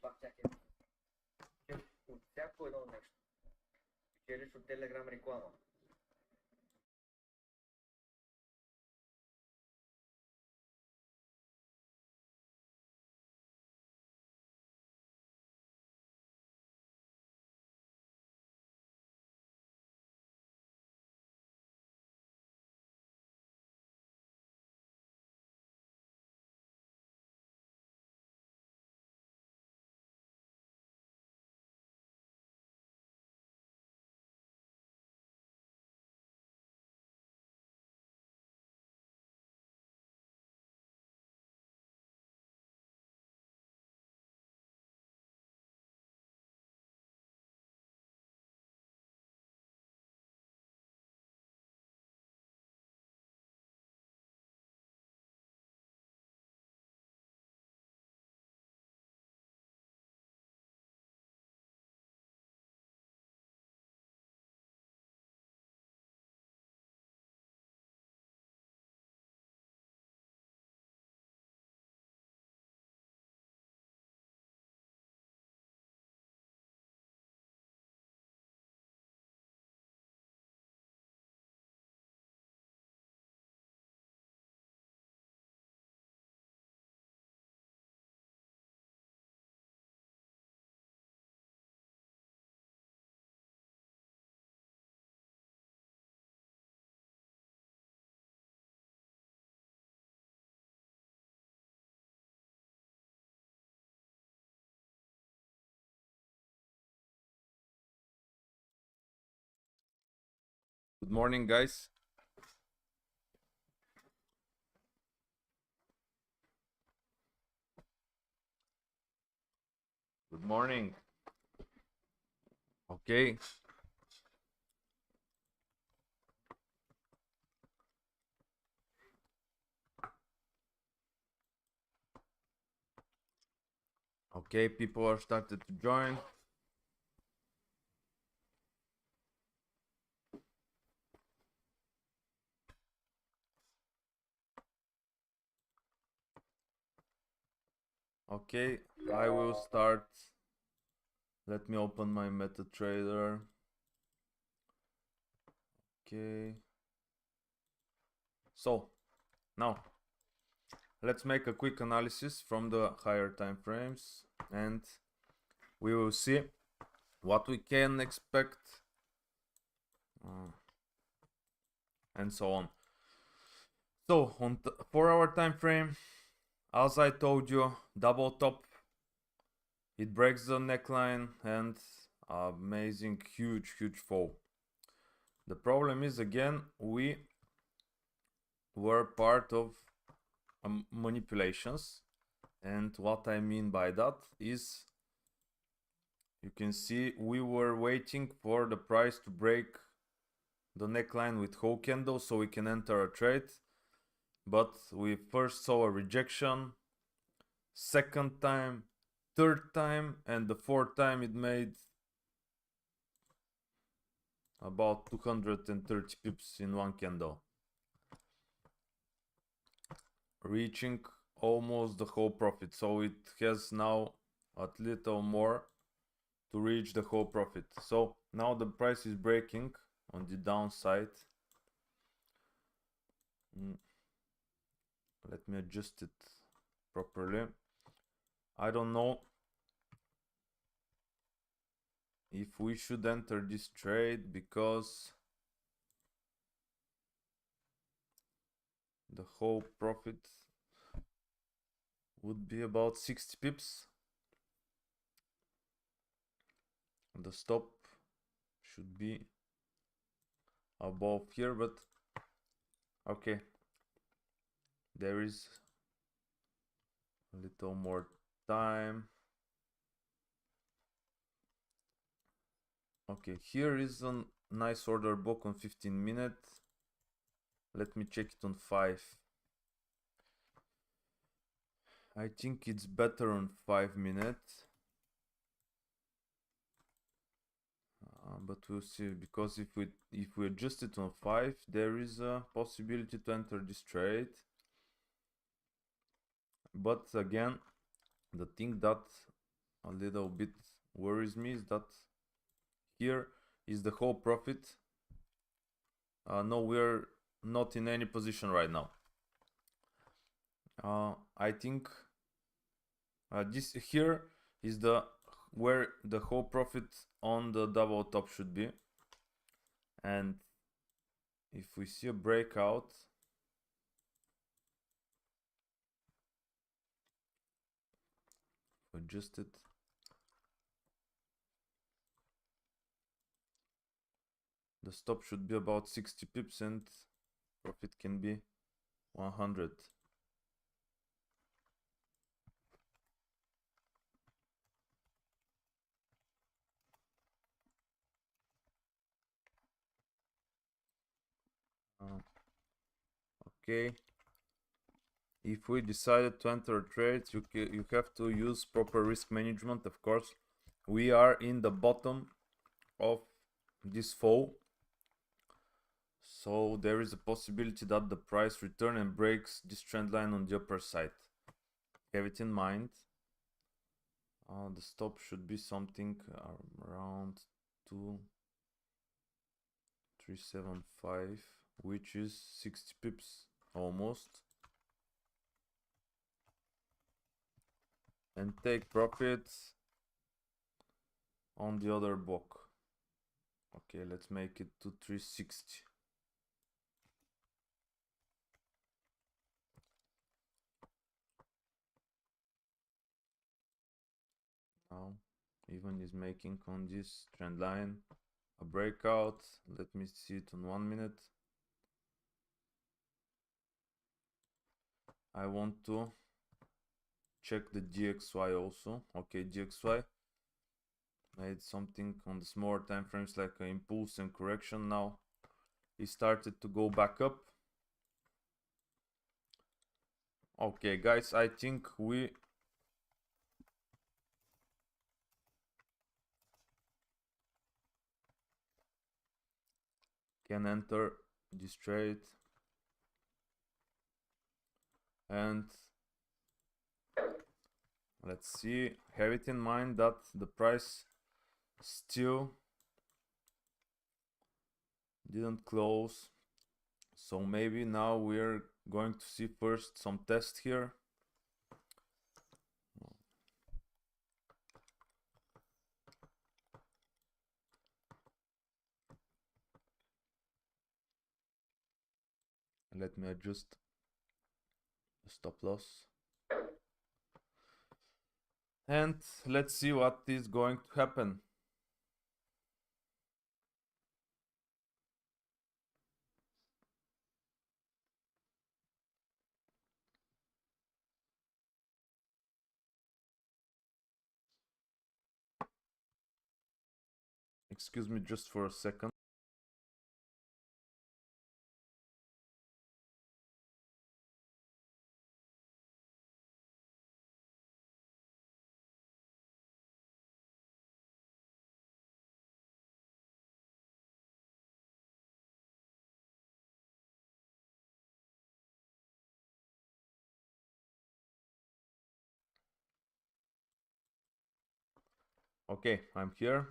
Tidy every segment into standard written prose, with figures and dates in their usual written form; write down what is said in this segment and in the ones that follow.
пак чакай. От всяко едно нещо. Печелиш от Telegram реклама. Good morning, guys. Good morning. Okay. Okay, people are started to join. Okay, I will start. Let me open my MetaTrader. Okay. So, now let's make a quick analysis from the higher time frames and we will see what we can expect and so on. So, on 4-hour time frame, as I told you, double top, it breaks the neckline and amazing huge fall. The problem is, again, we were part of manipulations, and what I mean by that is, you can see we were waiting for the price to break the neckline with whole candle so we can enter a trade, but we first saw a rejection, second time, third time, and the fourth time it made about 230 pips in one candle, reaching almost the whole profit. So it has now a little more to reach the whole profit. So now the price is breaking on the downside. Let me adjust it properly. I don't know if we should enter this trade because the whole profit would be about 60 pips. The stop should be above here, but okay, there is a little more time. Okay, here is a nice order book on 15 minutes. Let me check it on 5. I think it's better on 5 minutes. But we'll see, because if we adjust it on 5, there is a possibility to enter this trade. But again, the thing that a little bit worries me is that here is the whole profit. No, we're not in any position right now. I think this here is the where the whole profit on the double top should be, and if we see a breakout, adjust it, the stop should be about 60 pips and profit can be 100. Okay, if we decided to enter a trade, you have to use proper risk management, of course. We are in the bottom of this fall, so there is a possibility that the price return and breaks this trend line on the upper side. Have it in mind. The stop should be something around 2,375, which is 60 pips almost, and take profits on the other block. Okay, let's make it to 360. Now even is making on this trend line a breakout. Let me see it on 1 minute. I want to check the DXY also. Okay, DXY made something on the smaller time frames like an impulse and correction. Now it started to go back up. Okay guys, I think we can enter this trade, and let's see, have it in mind that the price still didn't close, so maybe now we're going to see first some test here. Let me adjust the stop loss, and let's see what is going to happen. Excuse me just for a second. Okay, I'm here.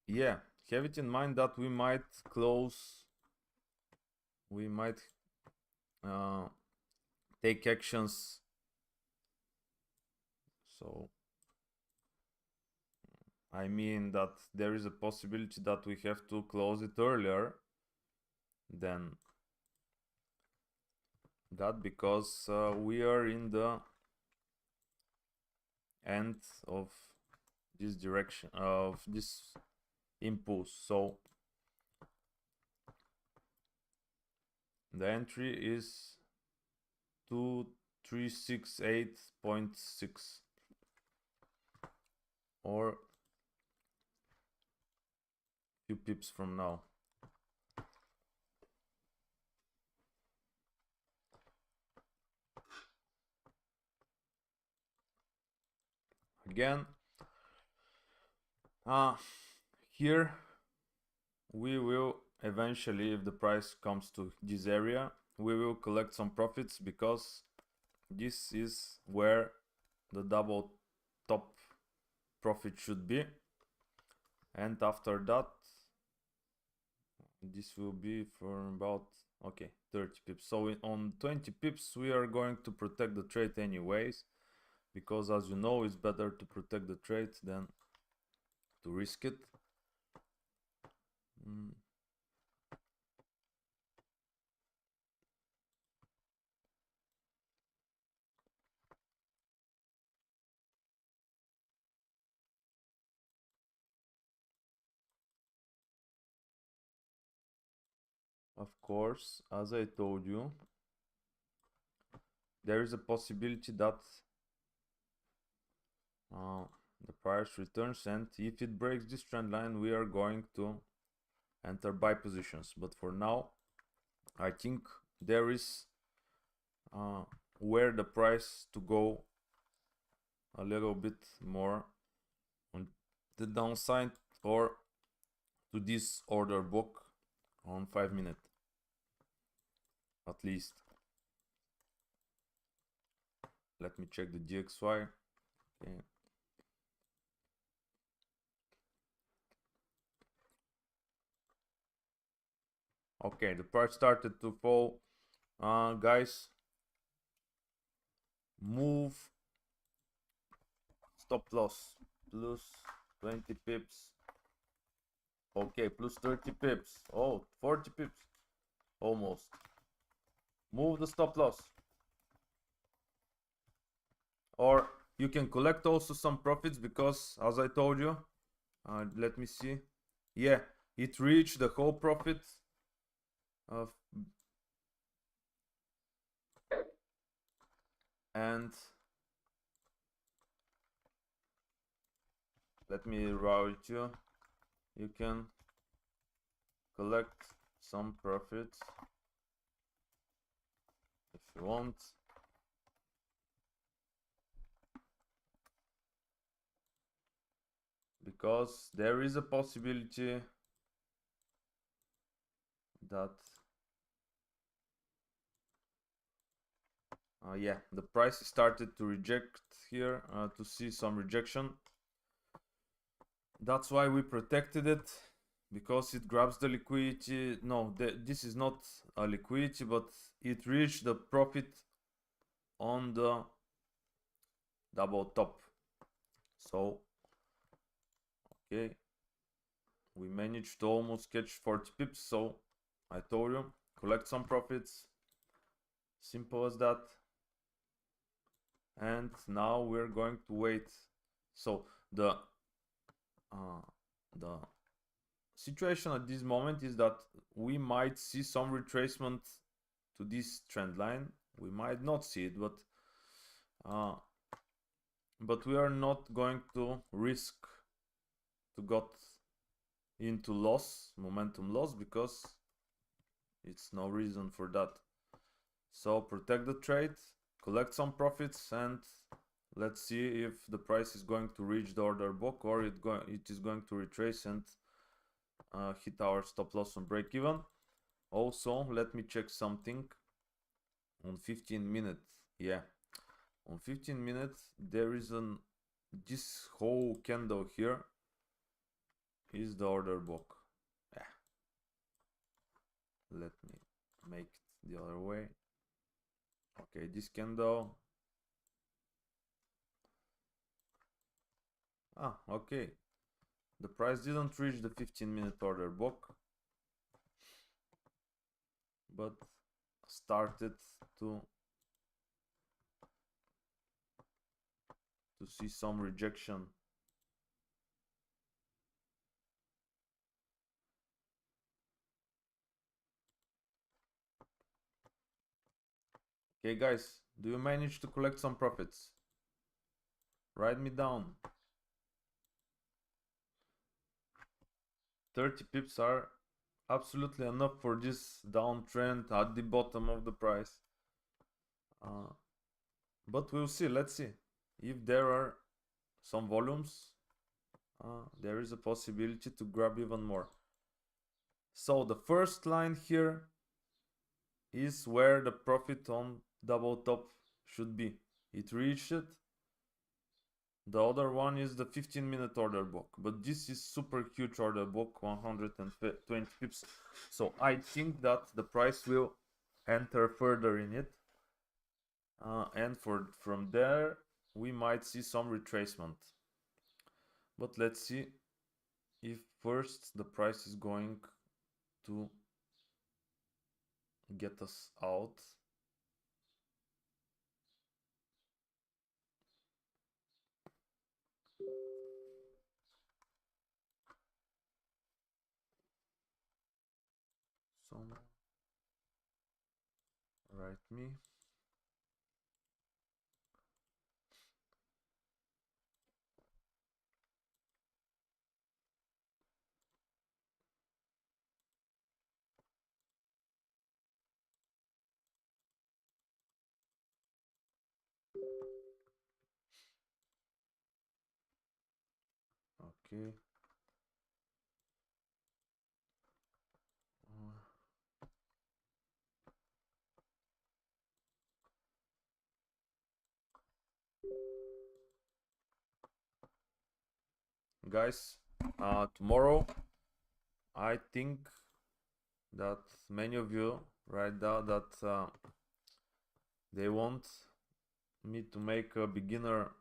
Yeah, have it in mind that we might close, we might take actions, so I mean that there is a possibility that we have to close it earlier than that, because we are in the end of this direction of this impulse, so the entry is 2368.6 or few pips from now. Again, here we will eventually, if the price comes to this area, we will collect some profits, because this is where the double top profit should be, and after that this will be for about 30 pips. So on 20 pips we are going to protect the trade anyways, because as you know, it's better to protect the trade than to risk it. Of course, as I told you, there is a possibility that the price returns, and if it breaks this trend line, we are going to enter buy positions. But for now, I think there is where the price to go a little bit more on the downside, or to this order book on 5 minutes at least. Let me check the DXY. Okay. Okay, the price started to fall. Guys, move stop loss plus 20 pips. Okay, plus 30 pips. Oh, 40 pips almost. Move the stop loss, or you can collect also some profits, because as I told you, let me see, yeah, it reached the whole profit of, and let me write you can collect some profits if you want. Because there is a possibility that yeah, the price started to reject here, to see some rejection. That's why we protected it, because it grabs the liquidity. No, this is not a liquidity, but it reached the profit on the double top. So okay, we managed to almost catch 40 pips. So I told you, collect some profits, simple as that. And now we're going to wait. So the situation at this moment is that we might see some retracement to this trend line. We might not see it, but we are not going to risk to get into loss, momentum loss, because it's no reason for that. So protect the trade, collect some profits, and let's see if the price is going to reach the order book, or it is going to retrace and hit our stop loss on break even. Also, let me check something on 15 minutes. Yeah, on 15 minutes there is this whole candle here is the order book. Yeah, let me make it the other way. Okay, this candle. Okay, the price didn't reach the 15-minute order book, but started to see some rejection. Okay guys, do you manage to collect some profits? Write me down. 30 pips are absolutely enough for this downtrend at the bottom of the price. But we'll see, let's see. If there are some volumes, there is a possibility to grab even more. So the first line here is where the profit on double top should be. It reached it. The other one is the 15-minute order book, but this is super huge order book, 120 pips. So I think that the price will enter further in it, and from there we might see some retracement. But let's see if first the price is going to get us out. Someone write me. Okay. Guys, tomorrow I think that many of you write down that they want me to make a beginner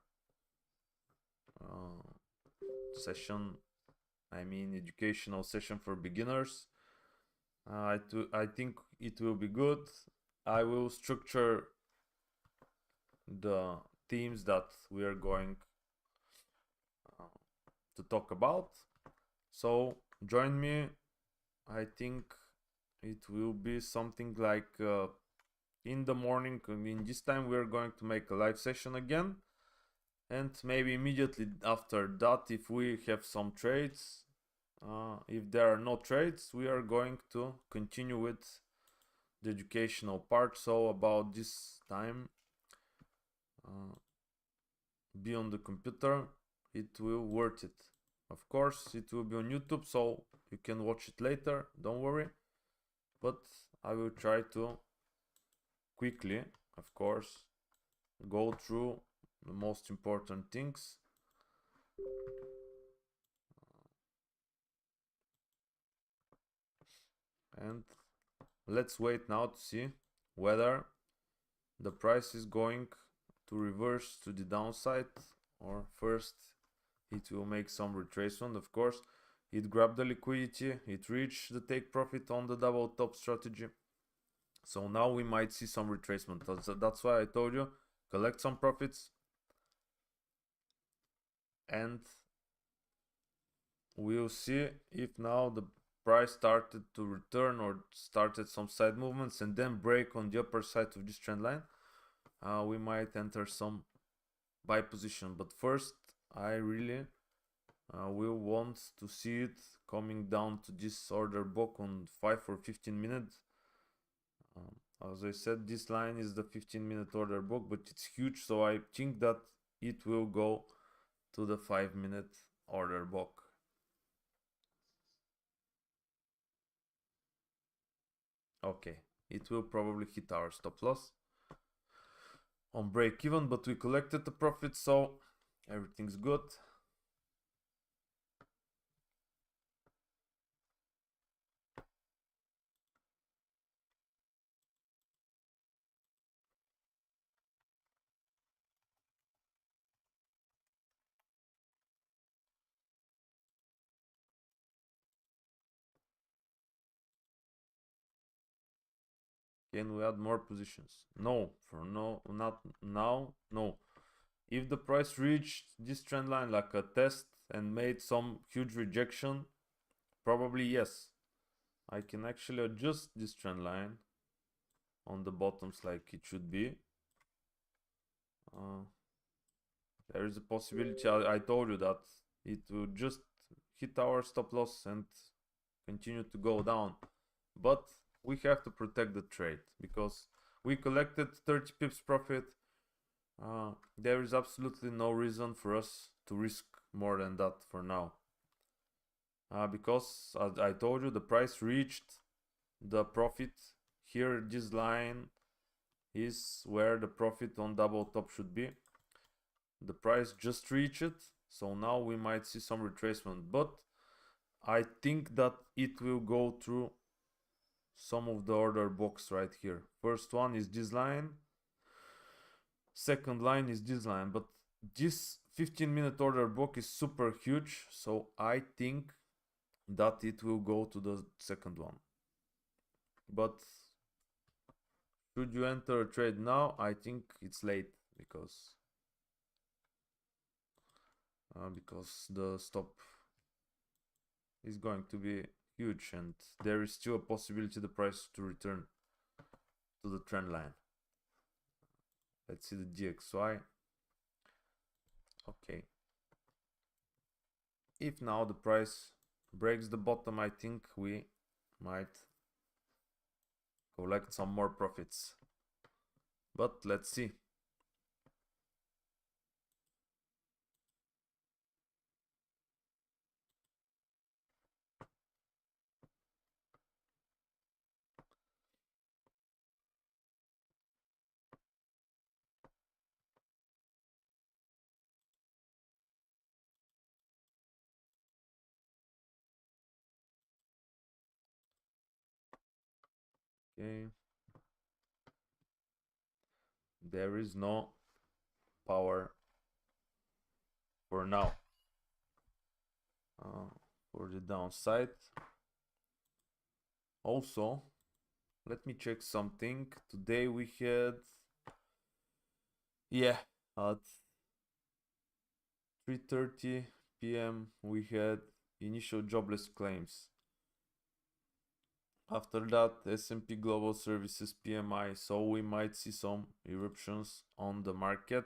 session, I mean educational session for beginners. I think it will be good. I will structure the themes that we are going to talk about. So join me. I think it will be something like in the morning. In this time we are going to make a live session again, and maybe immediately after that, if we have some trades, if there are no trades, we are going to continue with the educational part. So about this time, be on the computer, it will worth it. Of course it will be on YouTube, so you can watch it later, don't worry, but I will try to quickly, of course, go through the most important things. And let's wait now to see whether the price is going to reverse to the downside, or first it will make some retracement. Of course, it grabbed the liquidity, it reached the take profit on the double top strategy. So now we might see some retracement. That's why I told you, collect some profits, and we'll see if now the price started to return or started some side movements and then break on the upper side of this trend line. We might enter some buy position, but first I really will want to see it coming down to this order book on 5 or 15 minutes. As I said, this line is the 15-minute order book, but it's huge, so I think that it will go to the 5-minute order book. Okay, it will probably hit our stop loss on break even, but we collected the profit, so everything's good. Can we add more positions? No, for no, not now, no. If the price reached this trend line like a test and made some huge rejection, probably yes. I can actually adjust this trend line on the bottoms like it should be. There is a possibility, I told you that it will just hit our stop loss and continue to go down. But we have to protect the trade because we collected 30 pips profit. There is absolutely no reason for us to risk more than that for now. Because as I told you, the price reached the profit here, this line, is where the profit on double top should be. The price just reached it, so now we might see some retracement, but I think that it will go through some of the order box right here. First one is this line, second line is this line, but this 15-minute order block is super huge, so I think that it will go to the second one. But should you enter a trade now? I think it's late because the stop is going to be huge and there is still a possibility the price to return to the trend line. Let's see the DXY. Okay. If now the price breaks the bottom, I think we might collect some more profits. But let's see. Okay. There is no power for now. For the downside. Also, let me check something. Today we had, at 3:30 p.m. we had initial jobless claims. After that, S&P Global Services PMI, so we might see some eruptions on the market.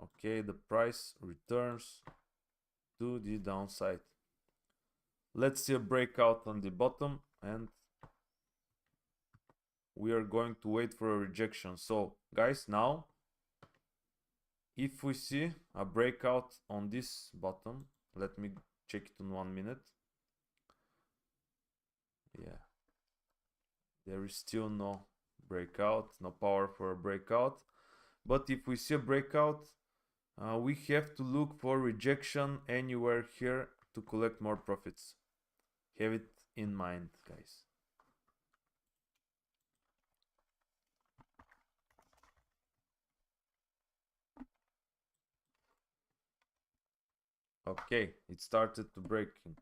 Okay, the price returns to the downside. Let's see a breakout on the bottom and we are going to wait for a rejection. So guys, now if we see a breakout on this bottom, let me check it in 1 minute. Yeah, there is still no breakout, no power for a breakout. But if we see a breakout, we have to look for rejection anywhere here to collect more profits. Have it in mind, guys. Okay, it started to breaking.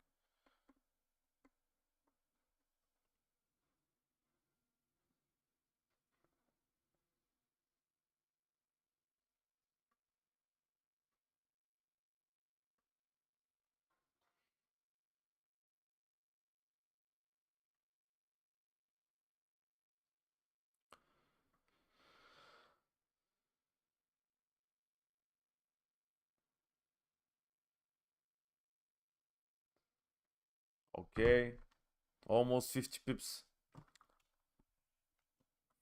Okay, almost 50 pips.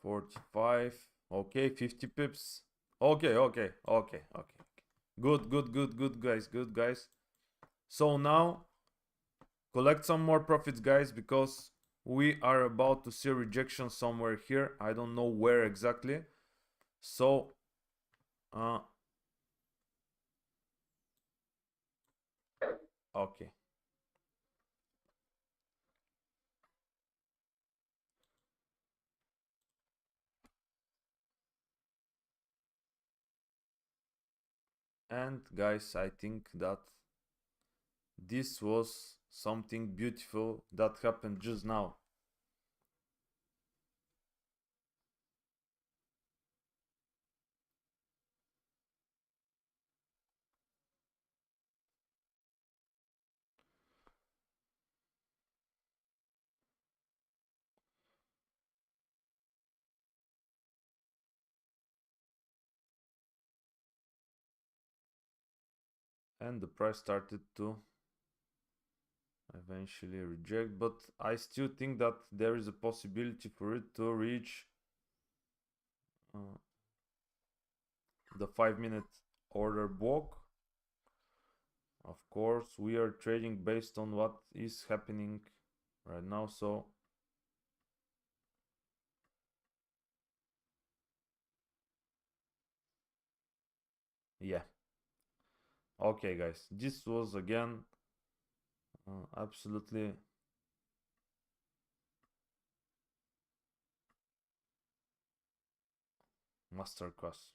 45. Okay, 50 pips. Okay. Good, guys. So now collect some more profits, guys, because we are about to see a rejection somewhere here. I don't know where exactly. So okay. And guys, I think that this was something beautiful that happened just now. And the price started to eventually reject, but I still think that there is a possibility for it to reach the 5-minute order block. Of course, we are trading based on what is happening right now, so Yeah. Okay, guys, this was again absolutely masterclass.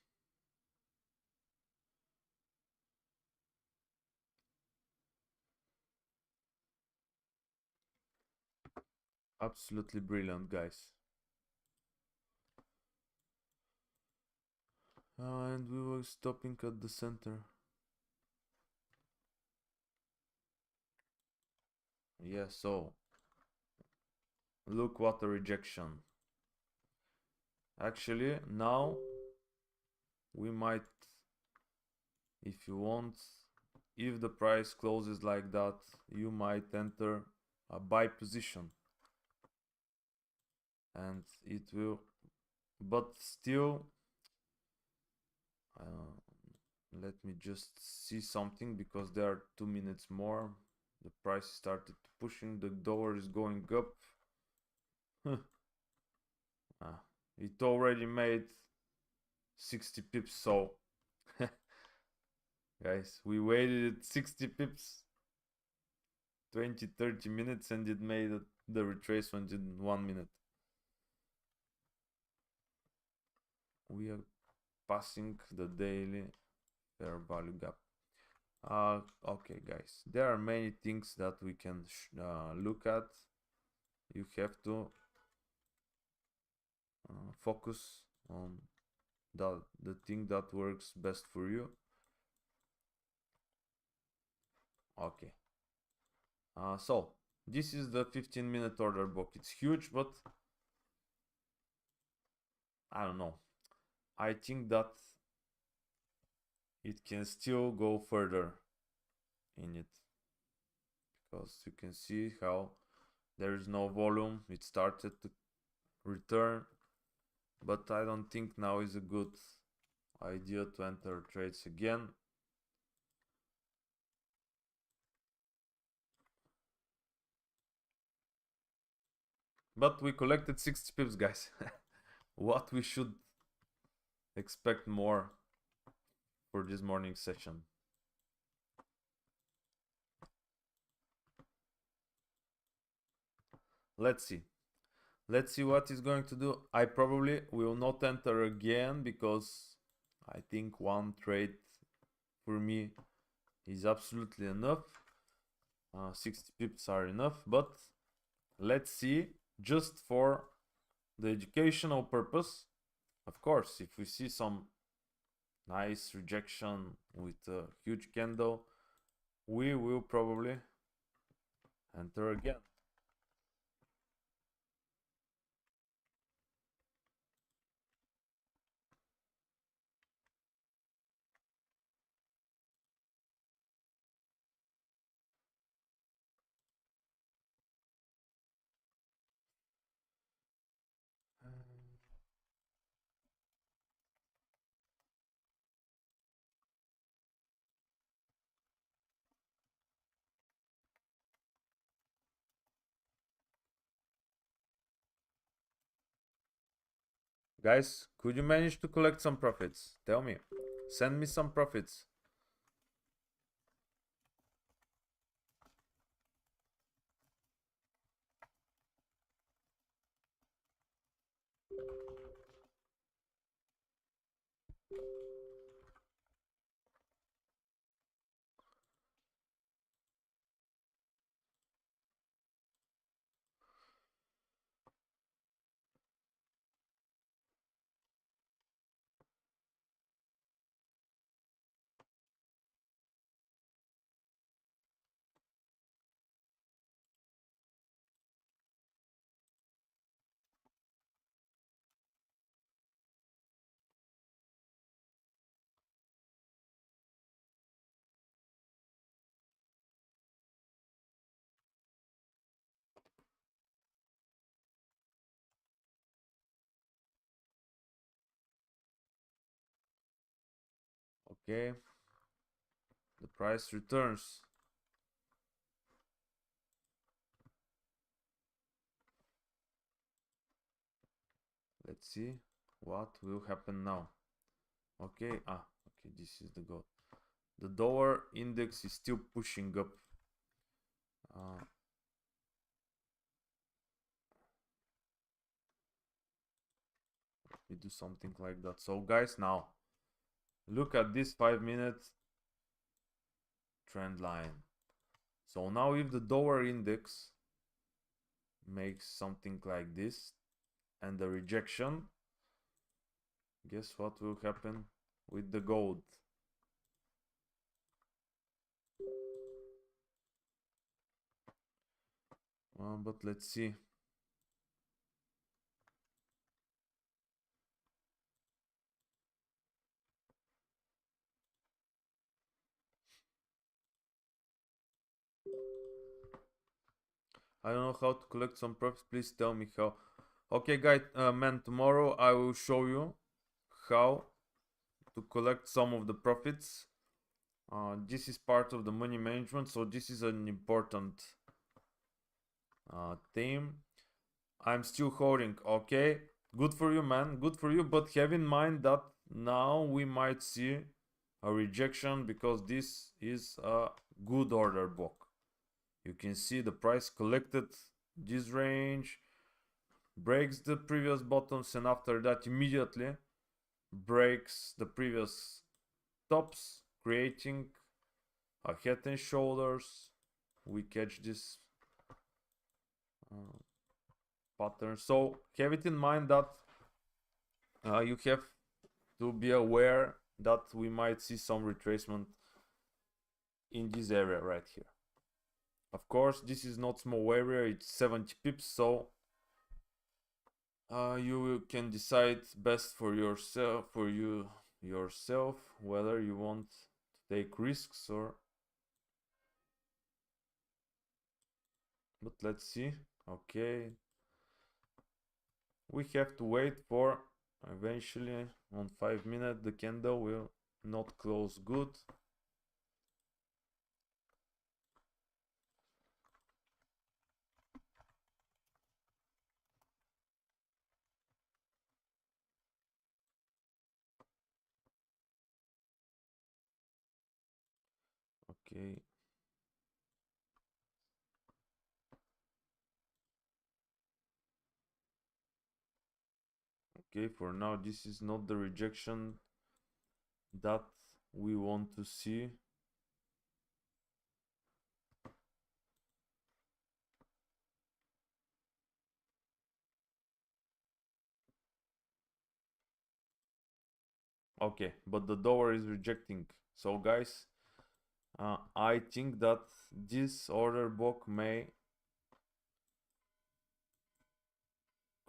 Absolutely brilliant, guys. And we were stopping at the center. Yeah, so look what a rejection. Actually, now we might, if you want, if the price closes like that, you might enter a buy position and it will, but still, let me just see something because there are 2 minutes more. The price started pushing, the dollar is going up. It already made 60 pips, so guys, we waited 60 pips, 20-30 minutes, and it made the retracement in 1 minute. We are passing the daily fair value gap. Okay, guys, there are many things that we can look at. You have to focus on the thing that works best for you. Okay. So this is the 15-minute order book. It's huge, but I don't know. I think that it can still go further in it because you can see how there is no volume. It started to return, but I don't think now is a good idea to enter trades again. But we collected 60 pips, guys. What we should expect more for this morning session. Let's see. Let's see what he's going to do. I probably will not enter again because I think one trade for me is absolutely enough. 60 pips are enough, but let's see, just for the educational purpose. Of course, if we see some nice rejection with a huge candle, we will probably enter again. Guys, could you manage to collect some profits? Tell me. Send me some profits. Okay. The price returns. Let's see what will happen now. Okay, Okay, this is the gold. The dollar index is still pushing up. We do something like that. So guys, now look at this 5-minute trend line. So now if the dollar index makes something like this and the rejection, guess what will happen with the gold? But let's see. I don't know how to collect some profits. Please tell me how. Okay, guys, man, tomorrow I will show you how to collect some of the profits. This is part of the money management, so this is an important theme. I'm still holding. Okay, good for you, man, good for you, but have in mind that now we might see a rejection because this is a good order block. You can see the price collected this range, breaks the previous bottoms, and after that immediately breaks the previous tops, creating a head and shoulders. We catch this pattern, so have it in mind that you have to be aware that we might see some retracement in this area right here. Of course, this is not small area, it's 70 pips, so you can decide best for yourself, whether you want to take risks or. But let's see. Okay, we have to wait for eventually on 5 minutes the candle will not close good. Okay. Okay, for now this is not the rejection that we want to see. Okay, but the dollar is rejecting. So guys, I think that this order block may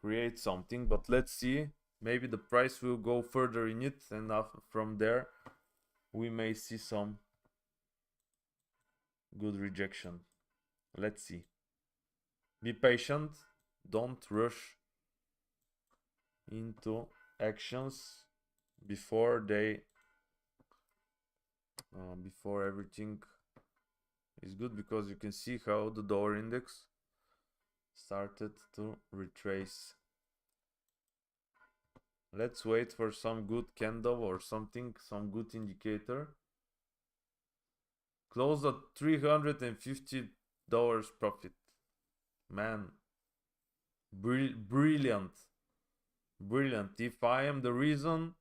create something, but let's see. Maybe the price will go further in it, and from there we may see some good rejection. Let's see. Be patient, don't rush into actions before before everything is good, because you can see how the dollar index started to retrace. Let's wait for some good candle or something, some good indicator. Close at $350 profit. Man, brilliant. If I am the reason,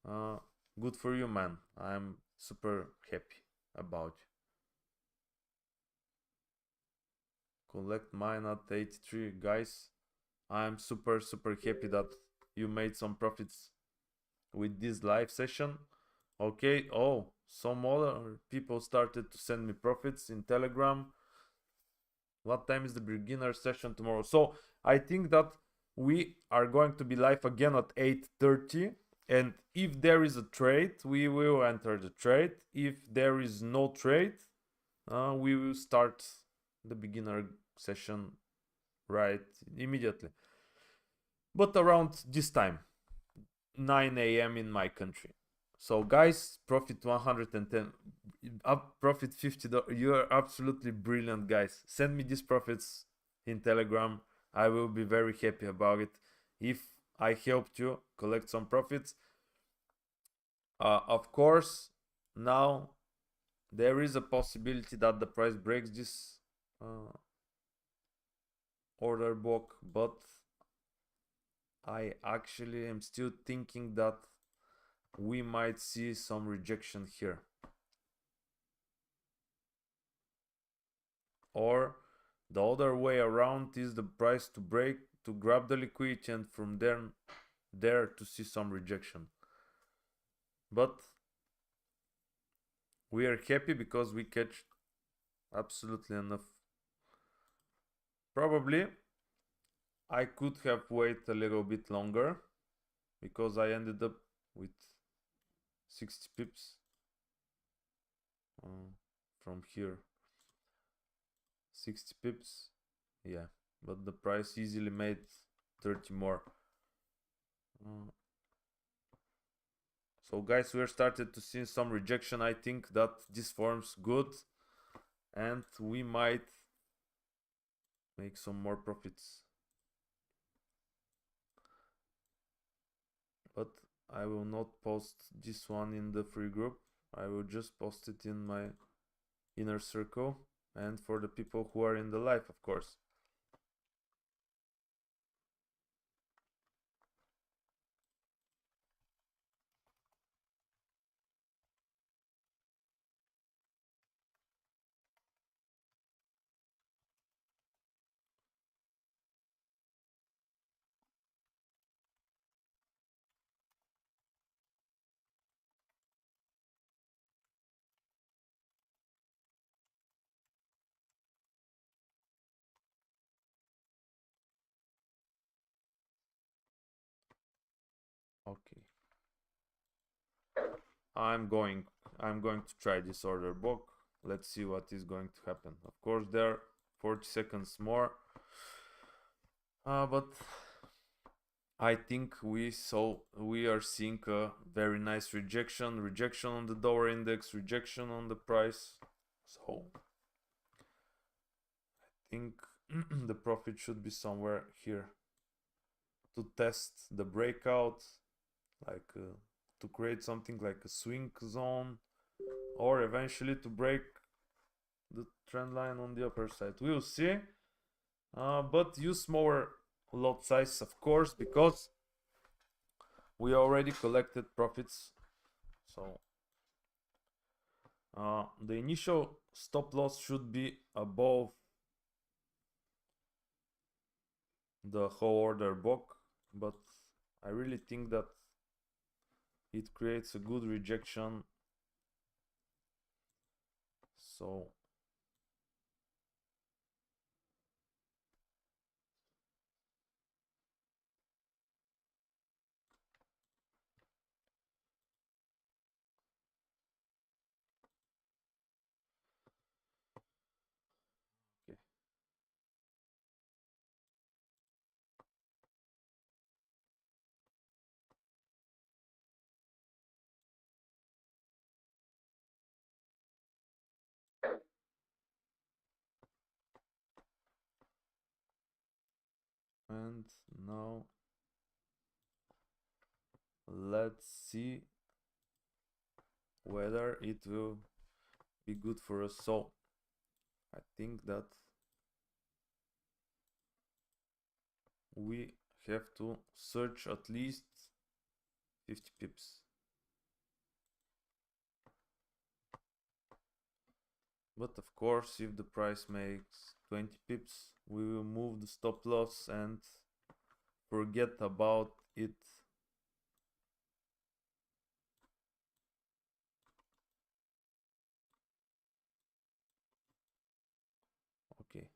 good for you, man. I'm super happy about you. Collect mine at 83, guys. I'm super happy that you made some profits with this live session. Okay, oh, some other people started to send me profits in Telegram. What time is the beginner session tomorrow? So I think that we are going to be live again at 8:30, and if there is a trade, we will enter the trade. If there is no trade, we will start the beginner session right immediately, but around this time, 9 a.m. in my country. So guys, profit 110, up profit $50. You are absolutely brilliant, guys. Send me these profits in Telegram. I will be very happy about it if I helped you collect some profits. Of course, now there is a possibility that the price breaks this order book, but I actually am still thinking that we might see some rejection here. Or the other way around is the price to break, to grab the liquidity, and from there to see some rejection. But we are happy because we catch absolutely enough. Probably I could have waited a little bit longer because I ended up with 60 pips from here. 60 pips, yeah, but the price easily made 30 more. So guys, we're started to see some rejection. I think that this forms good and we might make some more profits. But I will not post this one in the free group. I will just post it in my inner circle and for the people who are in the live, of course. Okay. I'm going to try this order book. Let's see what is going to happen. Of course, there are 40 seconds more. But I think we are seeing a very nice rejection on the dollar index, rejection on the price. So I think the profit should be somewhere here to test the breakout, like to create something like a swing zone, or eventually to break the trend line on the upper side. We'll see. But use smaller lot size, of course, because we already collected profits. So the initial stop loss should be above the whole order book, but I really think that it creates a good rejection. So okay. And now let's see whether it will be good for us. So I think that we have to search at least 50 pips. But of course, if the price makes 20 pips, we will move the stop loss and forget about it. Okay.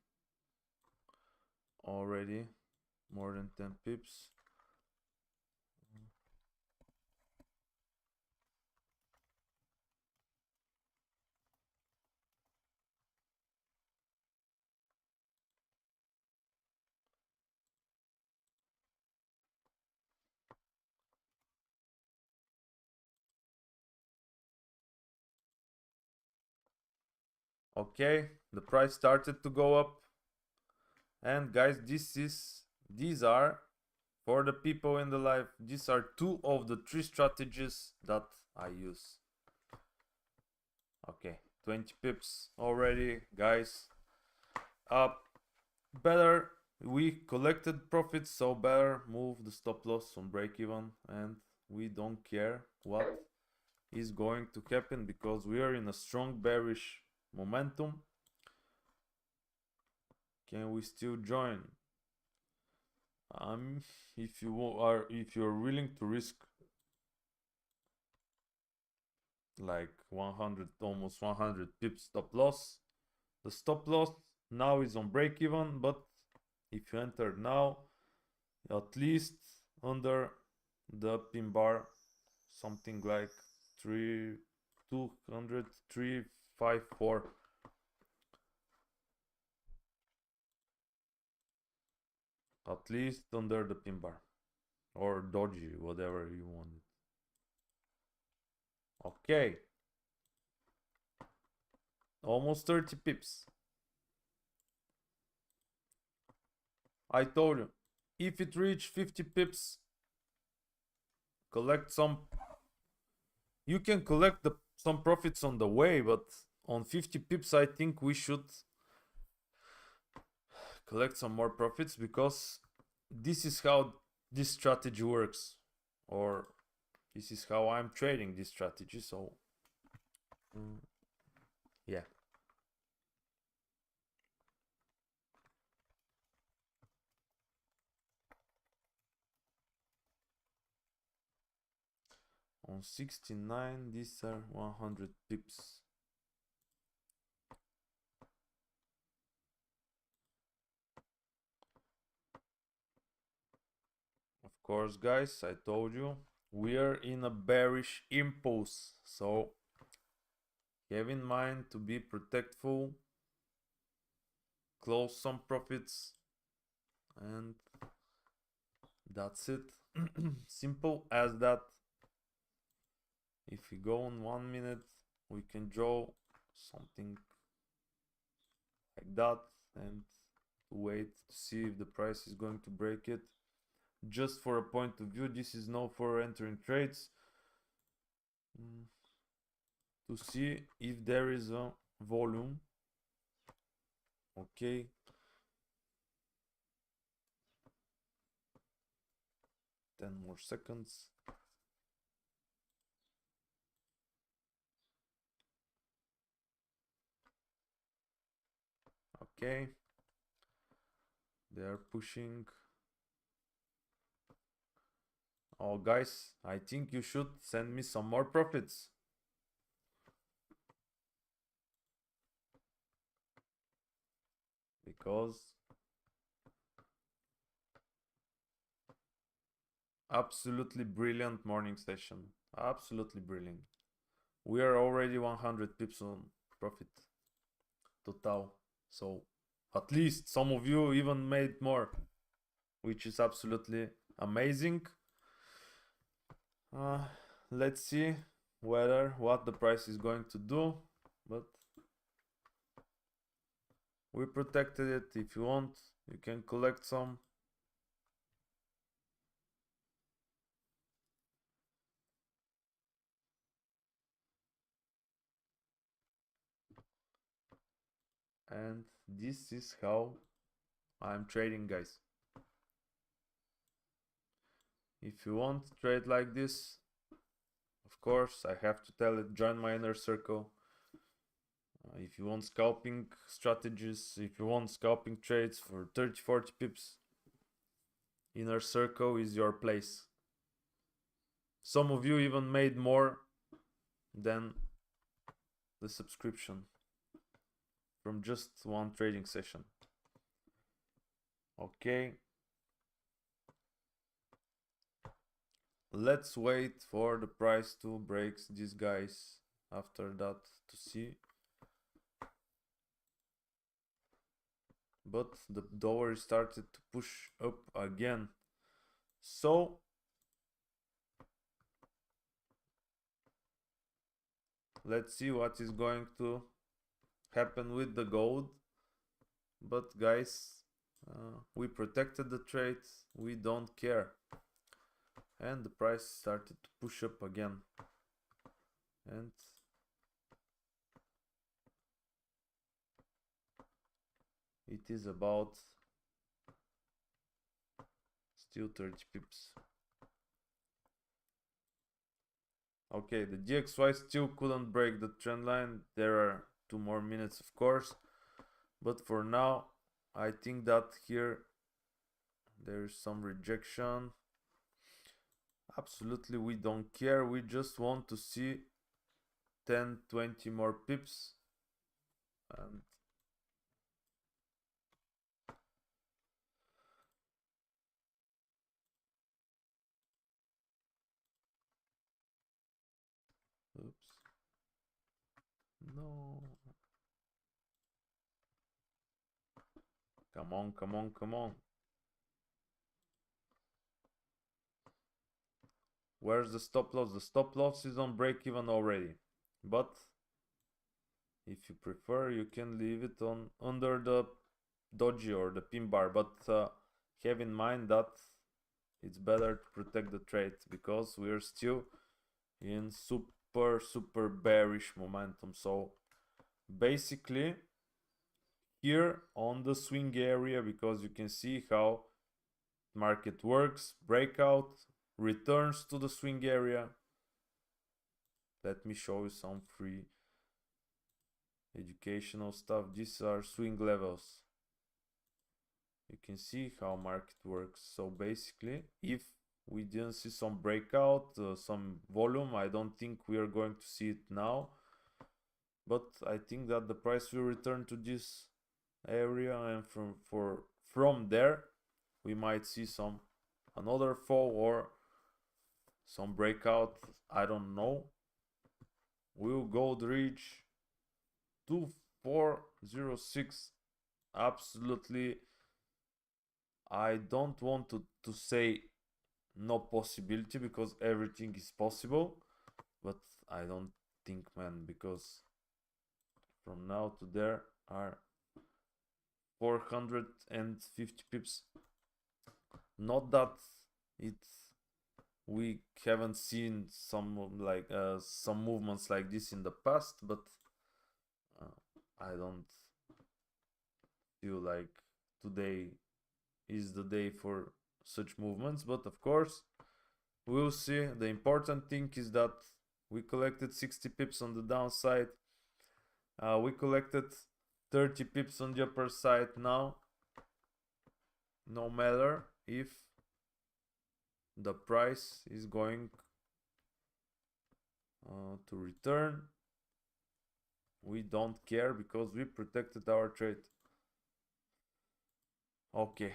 Already more than 10 pips. Okay, the price started to go up. And guys, these are for the people in the live. These are two of the three strategies that I use. Okay, 20 pips already, guys. Better we collected profits, so better move the stop loss on break even, and we don't care what is going to happen because we are in a strong bearish momentum. Can we still join? If you're willing to risk like 100, almost 100 pips stop loss, the stop loss now is on break even, but if you enter now, at least under the pin bar, something like 200, 354. At least under the pin bar or doji, whatever you want. Okay, almost 30 pips. I told you, if it reach 50 pips, collect some. You can collect some profits on the way, but on 50 pips I think we should collect some more profits, because this is how this strategy works, or this is how I'm trading this strategy. So yeah. On 69, these are 100 pips. Of course, guys, I told you, we are in a bearish impulse, so have in mind to be protectful, close some profits, and that's it. Simple as that. If we go on 1 minute, we can draw something like that and wait to see if the price is going to break it. Just for a point of view, this is not for entering trades. To see if there is a volume. Okay. Ten more seconds. Okay. They are pushing. Oh, guys, I think you should send me some more profits. Because absolutely brilliant morning session. Absolutely brilliant. We are already 100 pips on profit total. So at least some of you even made more, which is absolutely amazing. Let's see what the price is going to do, but we protected it. If you want, you can collect some. And this is how I'm trading, guys. If you want to trade like this, of course, I have to tell it, join my inner circle. If you want scalping strategies, if you want scalping trades for 30-40 pips, inner circle is your place. Some of you even made more than the subscription from just one trading session. Okay. Let's wait for the price to break these guys after that to see. But the dollar started to push up again. So let's see what is going to happen with the gold. But guys, we protected the trade, we don't care. And the price started to push up again. and it is about still 30 pips. Okay, the DXY still couldn't break the trend line. There are 2 more minutes, of course, but for now I think that here there's some rejection. Absolutely, we don't care. We just want to see 10-20 more pips, and oops, no, come on, come on, come on. Where's the stop loss? The stop loss is on break even already, but if you prefer, you can leave it on under the doji or the pin bar, but have in mind that it's better to protect the trade because we're still in super bearish momentum. So basically here on the swing area, because you can see how market works, breakout, returns to the swing area. Let me show you some free educational stuff. These are swing levels. You can see how market works. So basically, if we didn't see some breakout, some volume, I don't think we are going to see it now, but I think that the price will return to this area, and from there we might see some another fall or some breakout. I don't know. Will gold reach 2406? Absolutely, I don't want to say no possibility because everything is possible, but I don't think, man, because from now to there are 450 pips. Not that we haven't seen some some movements like this in the past, but I don't feel like today is the day for such movements, but of course we'll see. The important thing is that we collected 60 pips on the downside, we collected 30 pips on the upper side. Now no matter if the price is going to return, we don't care because we protected our trade. Okay,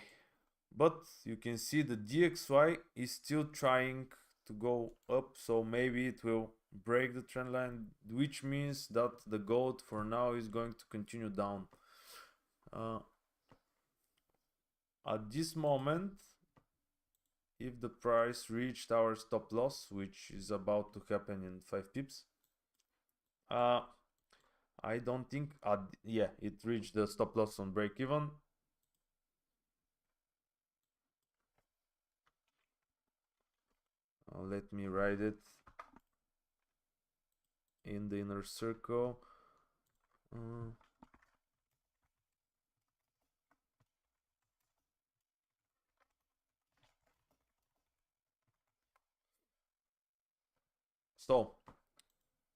but you can see the DXY is still trying to go up, so maybe it will break the trend line, which means that the gold for now is going to continue down. At this moment, if the price reached our stop loss, which is about to happen in 5 pips, I don't think, yeah, it reached the stop loss on break even. Let me write it in the inner circle. So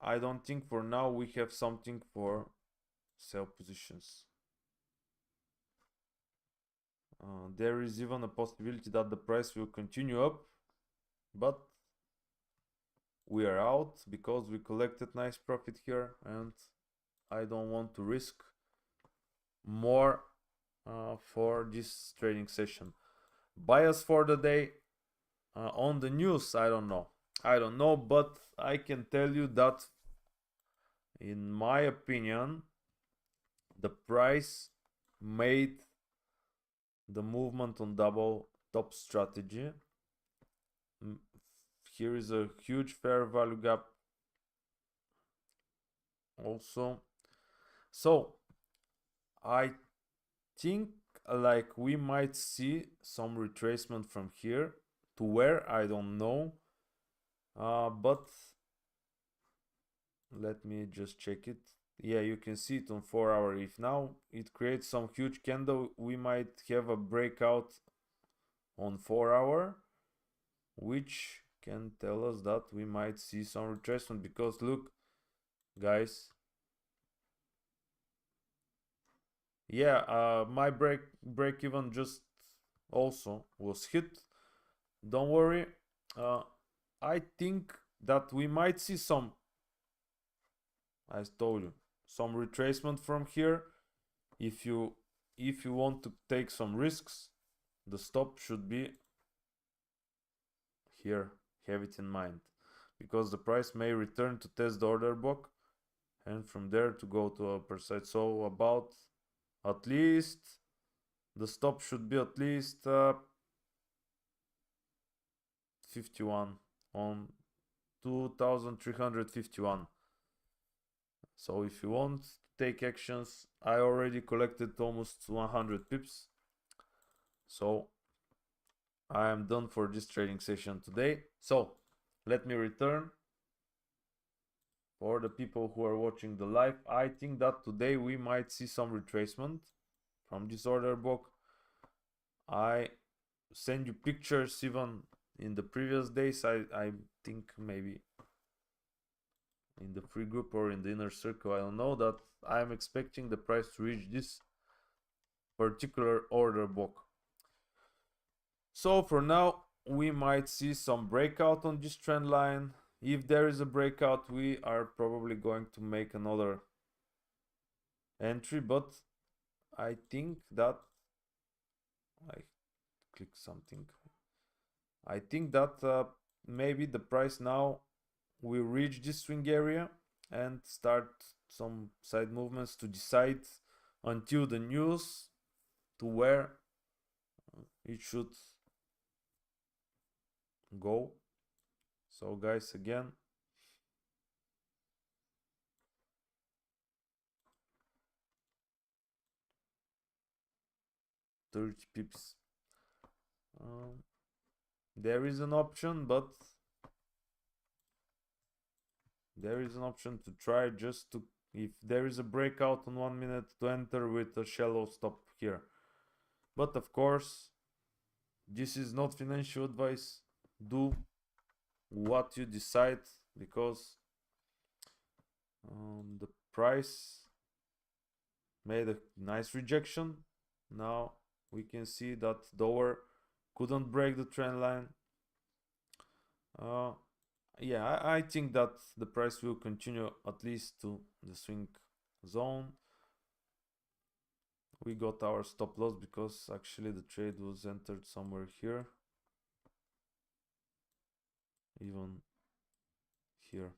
I don't think for now we have something for sell positions. There is even a possibility that the price will continue up, but we are out because we collected nice profit here, and I don't want to risk more for this trading session. Bias for the day on the news, I don't know, but I can tell you that in my opinion the price made the movement on double top strategy. Here is a huge fair value gap also, so I think like we might see some retracement from here to where, I don't know, but let me just check it. Yeah, you can see it on 4 hour. If now it creates some huge candle, we might have a breakout on 4 hour, which can tell us that we might see some retracement, because look guys, yeah, my break even just also was hit. Don't worry, I think that we might see some, I told you, some retracement from here. If you want to take some risks, the stop should be here. Have it in mind, because the price may return to test the order block and from there to go to upper side. So about at least the stop should be at least 51 on 2351. So if you want to take actions, I already collected almost 100 pips, so I am done for this trading session today. So let me return for the people who are watching the live. I think that today we might see some retracement from this order block. I send you pictures even in the previous days. I think maybe in the free group or in the inner circle, I don't know, that I'm expecting the price to reach this particular order block. So for now we might see some breakout on this trend line. If there is a breakout, we are probably going to make another entry, but I think that I click something. I think that maybe the price now will reach this swing area and start some side movements to decide until the news to where it should go. So guys, again, $30 pips. There is an option, but there is an option to try just to, if there is a breakout on 1 minute, to enter with a shallow stop here. But of course, this is not financial advice. Do what you decide, because the price made a nice rejection. Now we can see that Dower couldn't break the trend line. Yeah, I think that the price will continue at least to the swing zone. We got our stop loss because actually the trade was entered somewhere here, even here.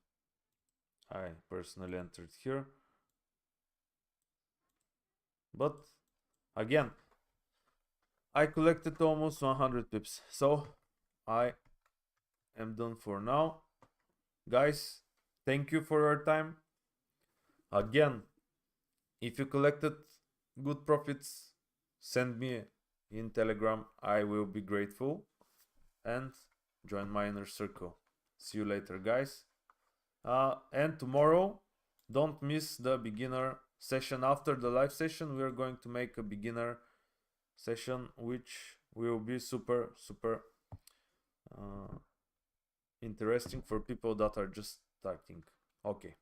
I personally entered here, but again, I collected almost 100 pips, so I am done for now. Guys, thank you for your time. Again, if you collected good profits, send me in Telegram. I will be grateful, and join my inner circle. See you later, guys. And tomorrow, don't miss the beginner session. After the live session, we are going to make a beginner session, which will be super interesting for people that are just starting. Okay,